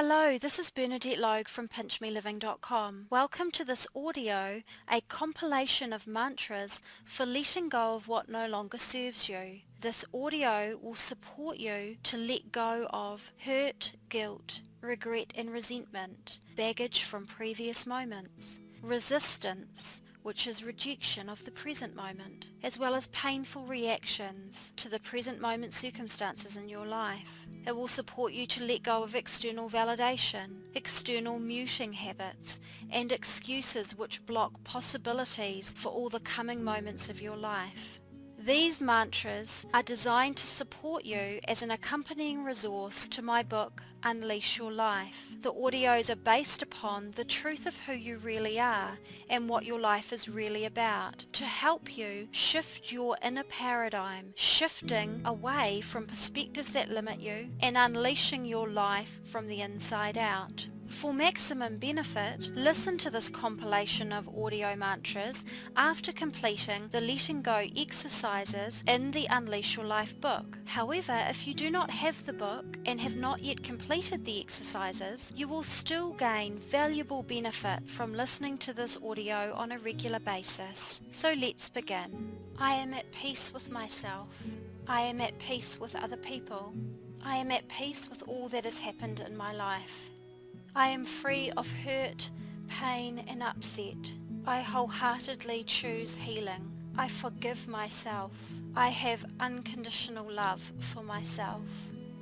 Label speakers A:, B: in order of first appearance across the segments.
A: Hello, this is Bernadette Logue from pinchmeliving.com. Welcome to this audio, a compilation of mantras for letting go of what no longer serves you. This audio will support you to let go of hurt, guilt, regret and resentment, baggage from previous moments, resistance, which is rejection of the present moment, as well as painful reactions to the present moment circumstances in your life. It will support you to let go of external validation, external muting habits, and excuses which block possibilities for all the coming moments of your life. These mantras are designed to support you as an accompanying resource to my book, Unleash Your Life. The audios are based upon the truth of who you really are and what your life is really about, to help you shift your inner paradigm, shifting away from perspectives that limit you and unleashing your life from the inside out. For maximum benefit, listen to this compilation of audio mantras after completing the letting go exercises in the Unleash Your Life book. However, if you do not have the book and have not yet completed the exercises, you will still gain valuable benefit from listening to this audio on a regular basis. So let's begin. I am at peace with myself. I am at peace with other people. I am at peace with all that has happened in my life. I am free of hurt, pain and upset. I wholeheartedly choose healing. I forgive myself. I have unconditional love for myself.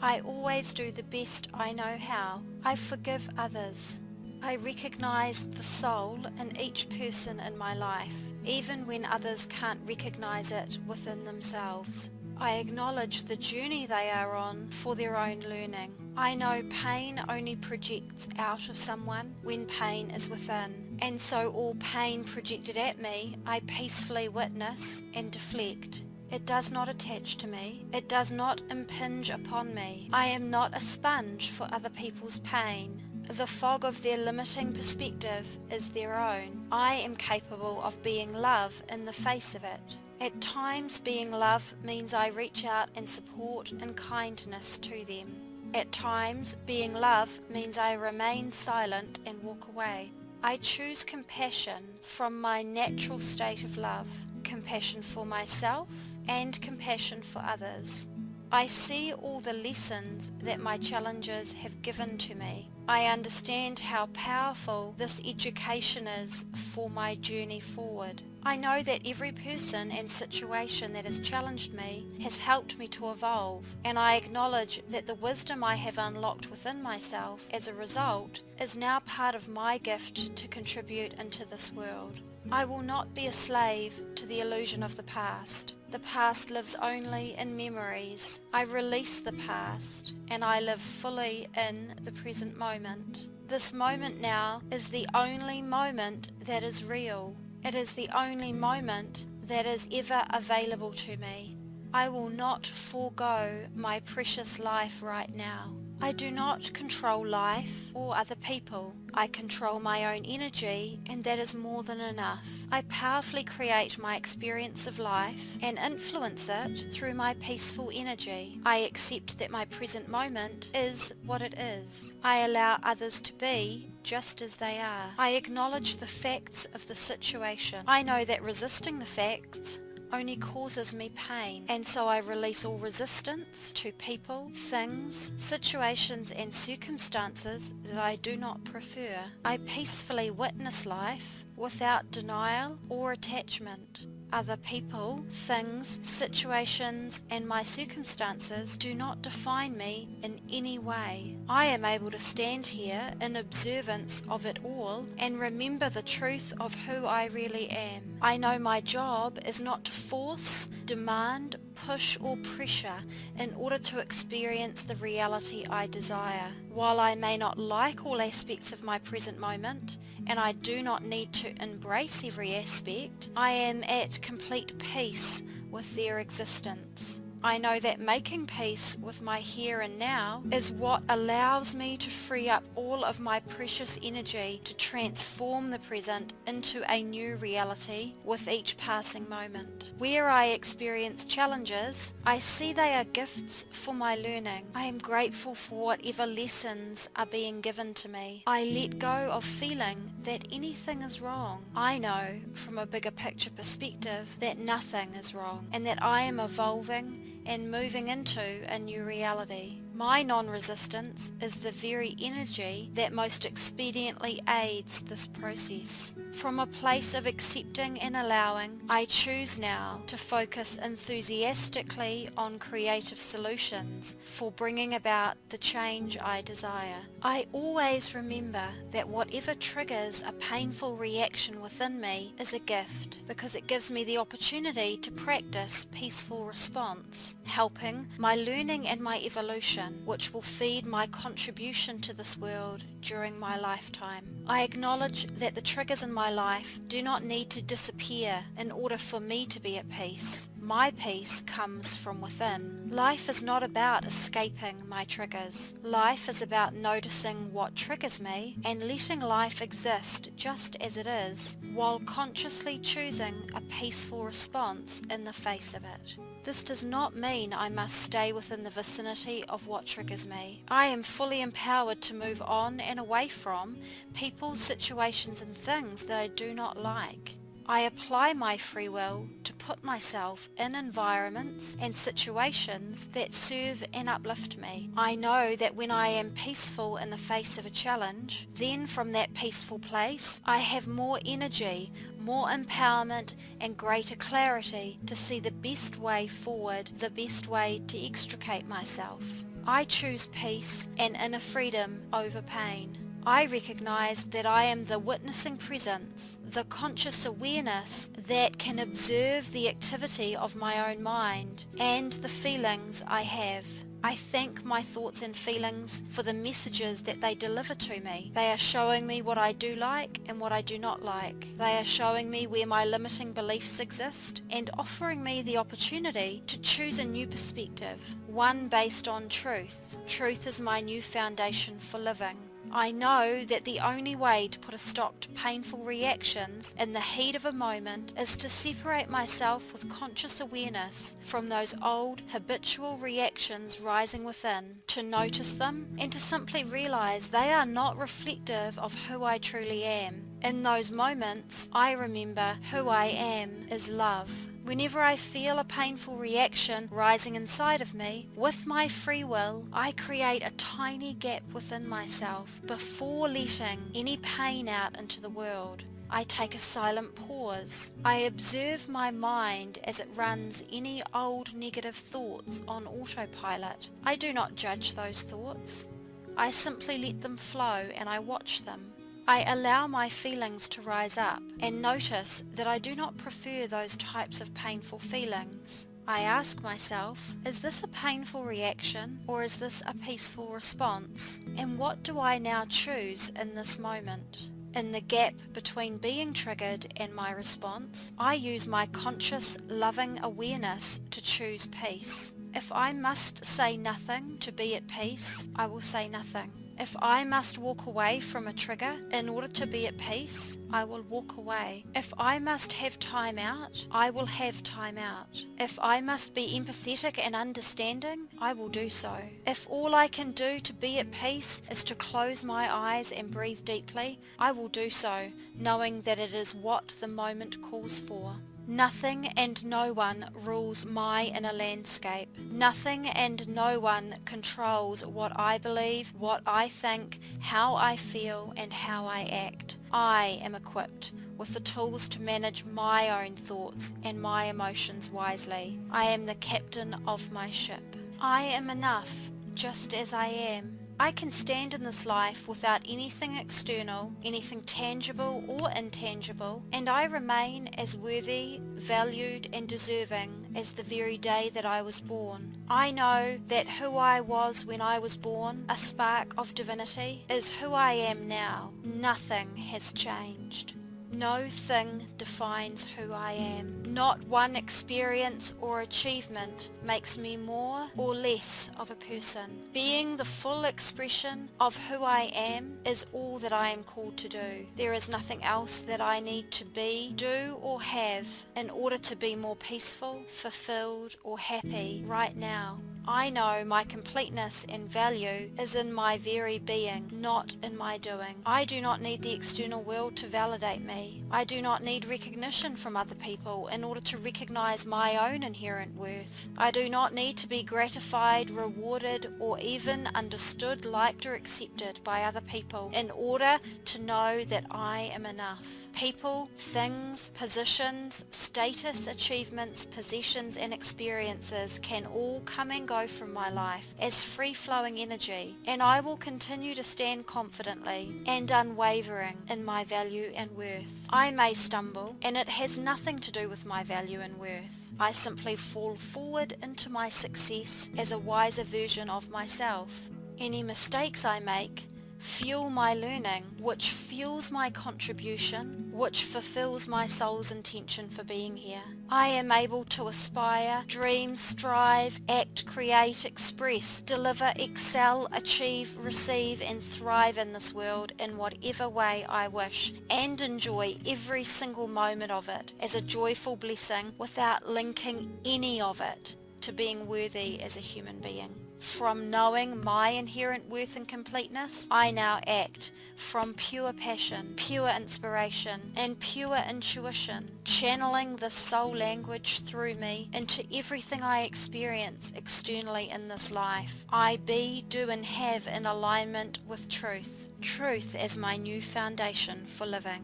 A: I always do the best I know how. I forgive others. I recognize the soul in each person in my life, even when others can't recognize it within themselves. I acknowledge the journey they are on for their own learning. I know pain only projects out of someone when pain is within, and so all pain projected at me, I peacefully witness and deflect. It does not attach to me. It does not impinge upon me. I am not a sponge for other people's pain. The fog of their limiting perspective is their own. I am capable of being love in the face of it. At times, being love means I reach out and support and kindness to them. At times, being love means I remain silent and walk away. I choose compassion from my natural state of love, compassion for myself and compassion for others. I see all the lessons that my challenges have given to me. I understand how powerful this education is for my journey forward. I know that every person and situation that has challenged me has helped me to evolve, and I acknowledge that the wisdom I have unlocked within myself as a result is now part of my gift to contribute into this world. I will not be a slave to the illusion of the past. The past lives only in memories. I release the past and I live fully in the present moment. This moment now is the only moment that is real. It is the only moment that is ever available to me. I will not forego my precious life right now. I do not control life or other people. I control my own energy, and that is more than enough. I powerfully create my experience of life and influence it through my peaceful energy. I accept that my present moment is what it is. I allow others to be just as they are. I acknowledge the facts of the situation. I know that resisting the facts only causes me pain, and so I release all resistance to people, things, situations and circumstances that I do not prefer. I peacefully witness life without denial or attachment. Other people, things, situations and my circumstances do not define me in any way. I am able to stand here in observance of it all and remember the truth of who I really am. I know my job is not to force, demand, push or pressure in order to experience the reality I desire. While I may not like all aspects of my present moment, and I do not need to embrace every aspect, I am at complete peace with their existence. I know that making peace with my here and now is what allows me to free up all of my precious energy to transform the present into a new reality with each passing moment. Where I experience challenges, I see they are gifts for my learning. I am grateful for whatever lessons are being given to me. I let go of feeling that anything is wrong. I know from a bigger picture perspective that nothing is wrong and that I am evolving and moving into a new reality. My non-resistance is the very energy that most expediently aids this process. From a place of accepting and allowing, I choose now to focus enthusiastically on creative solutions for bringing about the change I desire. I always remember that whatever triggers a painful reaction within me is a gift, because it gives me the opportunity to practice peaceful response, helping my learning and my evolution, which will feed my contribution to this world during my lifetime. I acknowledge that the triggers in my life do not need to disappear in order for me to be at peace. My peace comes from within. Life is not about escaping my triggers. Life is about noticing what triggers me and letting life exist just as it is, while consciously choosing a peaceful response in the face of it. This does not mean I must stay within the vicinity of what triggers me. I am fully empowered to move on and away from people, situations and things that I do not like. I apply my free will to put myself in environments and situations that serve and uplift me. I know that when I am peaceful in the face of a challenge, then from that peaceful place, I have more energy, more empowerment and greater clarity to see the best way forward, the best way to extricate myself. I choose peace and inner freedom over pain. I recognize that I am the witnessing presence, the conscious awareness that can observe the activity of my own mind and the feelings I have. I thank my thoughts and feelings for the messages that they deliver to me. They are showing me what I do like and what I do not like. They are showing me where my limiting beliefs exist and offering me the opportunity to choose a new perspective, one based on truth. Truth is my new foundation for living. I know that the only way to put a stop to painful reactions in the heat of a moment is to separate myself with conscious awareness from those old habitual reactions rising within, to notice them and to simply realize they are not reflective of who I truly am. In those moments, I remember who I am is love. Whenever I feel a painful reaction rising inside of me, with my free will, I create a tiny gap within myself before letting any pain out into the world. I take a silent pause. I observe my mind as it runs any old negative thoughts on autopilot. I do not judge those thoughts. I simply let them flow and I watch them. I allow my feelings to rise up and notice that I do not prefer those types of painful feelings. I ask myself, is this a painful reaction or is this a peaceful response? And what do I now choose in this moment? In the gap between being triggered and my response, I use my conscious, loving awareness to choose peace. If I must say nothing to be at peace, I will say nothing. If I must walk away from a trigger in order to be at peace, I will walk away. If I must have time out, I will have time out. If I must be empathetic and understanding, I will do so. If all I can do to be at peace is to close my eyes and breathe deeply, I will do so, knowing that it is what the moment calls for. Nothing and no one rules my inner landscape. Nothing and no one controls what I believe, what I think, how I feel, and how I act. I am equipped with the tools to manage my own thoughts and my emotions wisely. I am the captain of my ship. I am enough, just as I am. I can stand in this life without anything external, anything tangible or intangible, and I remain as worthy, valued and deserving as the very day that I was born. I know that who I was when I was born, a spark of divinity, is who I am now. Nothing has changed. No thing defines who I am. Not one experience or achievement makes me more or less of a person. Being the full expression of who I am is all that I am called to do. There is nothing else that I need to be, do, or have in order to be more peaceful, fulfilled, or happy right now. I know my completeness and value is in my very being, not in my doing. I do not need the external world to validate me. I do not need recognition from other people in order to recognize my own inherent worth. I do not need to be gratified, rewarded, or even understood, liked, or accepted by other people in order to know that I am enough. People, things, positions, status, achievements, possessions, and experiences can all come and go from my life as free-flowing energy, and I will continue to stand confidently and unwavering in my value and worth. I may stumble, and it has nothing to do with my value and worth. I simply fall forward into my success as a wiser version of myself. Any mistakes I make fuel my learning, which fuels my contribution, which fulfills my soul's intention for being here. I am able to aspire, dream, strive, act, create, express, deliver, excel, achieve, receive, and thrive in this world in whatever way I wish, and enjoy every single moment of it as a joyful blessing without linking any of it to being worthy as a human being. From knowing my inherent worth and completeness, I now act from pure passion, pure inspiration, and pure intuition, channeling the soul language through me into everything I experience externally in this life. I be, do, and have in alignment with truth. Truth as my new foundation for living.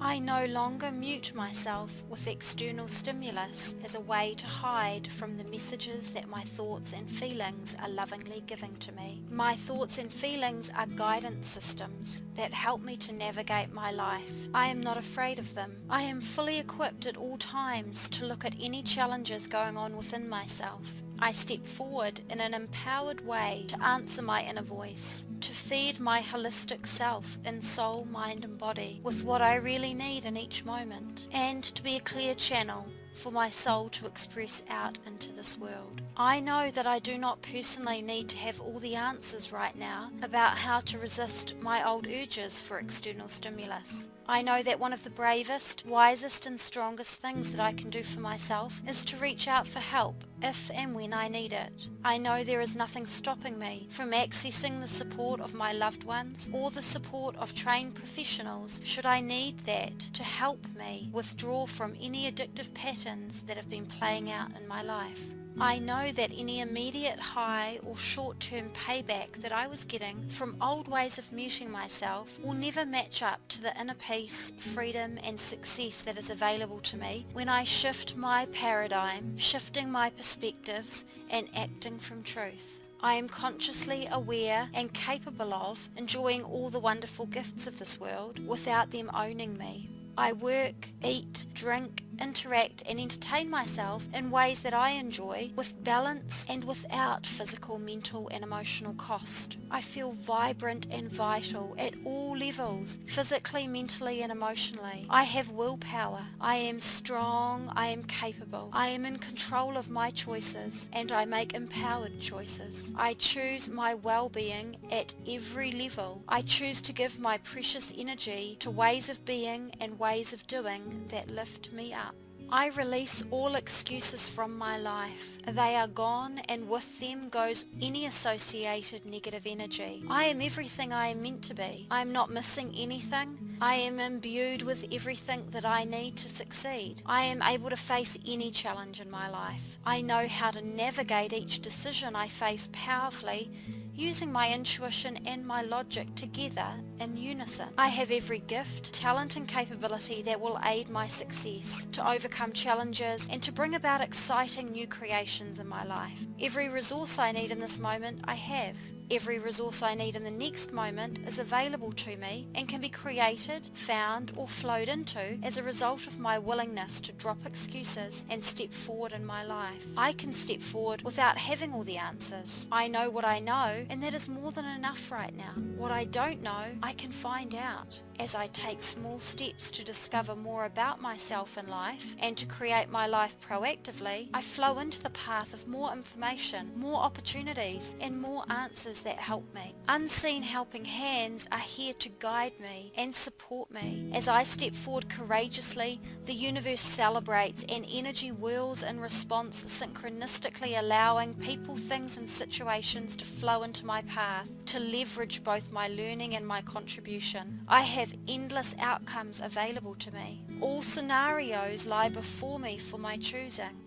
A: I no longer mute myself with external stimulus as a way to hide from the messages that my thoughts and feelings are lovingly giving to me. My thoughts and feelings are guidance systems that help me to navigate my life. I am not afraid of them. I am fully equipped at all times to look at any challenges going on within myself. I step forward in an empowered way to answer my inner voice, to feed my holistic self in soul, mind and body with what I really need in each moment, and to be a clear channel for my soul to express out into this world. I know that I do not personally need to have all the answers right now about how to resist my old urges for external stimulus. I know that one of the bravest, wisest and strongest things that I can do for myself is to reach out for help if and when I need it. I know there is nothing stopping me from accessing the support of my loved ones or the support of trained professionals should I need that to help me withdraw from any addictive patterns that have been playing out in my life. I know that any immediate high or short-term payback that I was getting from old ways of muting myself will never match up to the inner peace, freedom and success that is available to me when I shift my paradigm, shifting my perspectives and acting from truth. I am consciously aware and capable of enjoying all the wonderful gifts of this world without them owning me. I work, eat, drink, interact and entertain myself in ways that I enjoy with balance and without physical, mental and emotional cost. I feel vibrant and vital at all levels, physically, mentally and emotionally. I have willpower. I am strong. I am capable. I am in control of my choices and I make empowered choices. I choose my well-being at every level. I choose to give my precious energy to ways of being and ways of doing that lift me up. I release all excuses from my life. They are gone and with them goes any associated negative energy. I am everything I am meant to be. I am not missing anything. I am imbued with everything that I need to succeed. I am able to face any challenge in my life. I know how to navigate each decision I face powerfully using my intuition and my logic together in unison. I have every gift, talent and capability that will aid my success, to overcome challenges and to bring about exciting new creations in my life. Every resource I need in this moment I have. Every resource I need in the next moment is available to me and can be created, found, or flowed into as a result of my willingness to drop excuses and step forward in my life. I can step forward without having all the answers. I know what I know, and that is more than enough right now. What I don't know, I can find out. As I take small steps to discover more about myself in life and to create my life proactively, I flow into the path of more information, more opportunities, and more answers that help me. Unseen helping hands are here to guide me and support me. As I step forward courageously, the universe celebrates and energy whirls in response, synchronistically allowing people, things, and situations to flow into my path, to leverage both my learning and my contribution. I have endless outcomes available to me. All scenarios lie before me for my choosing.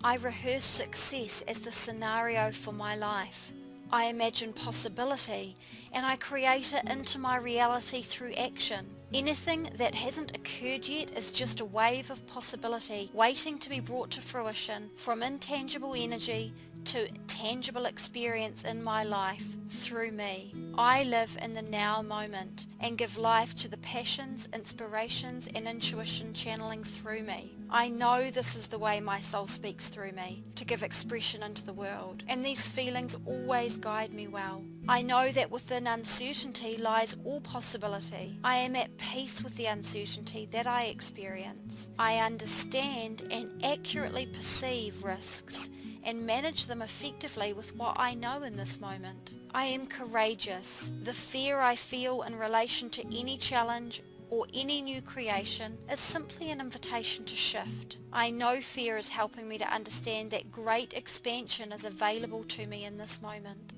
A: I rehearse success as the scenario for my life. I imagine possibility and I create it into my reality through action. Anything that hasn't occurred yet is just a wave of possibility waiting to be brought to fruition, from intangible energy to tangible experience in my life through me. I live in the now moment and give life to the passions, inspirations, and intuition channeling through me. I know this is the way my soul speaks through me, to give expression into the world, and these feelings always guide me well. I know that within uncertainty lies all possibility. I am at peace with the uncertainty that I experience. I understand and accurately perceive risks and manage them effectively with what I know in this moment. I am courageous. The fear I feel in relation to any challenge or any new creation is simply an invitation to shift. I know fear is helping me to understand that great expansion is available to me in this moment.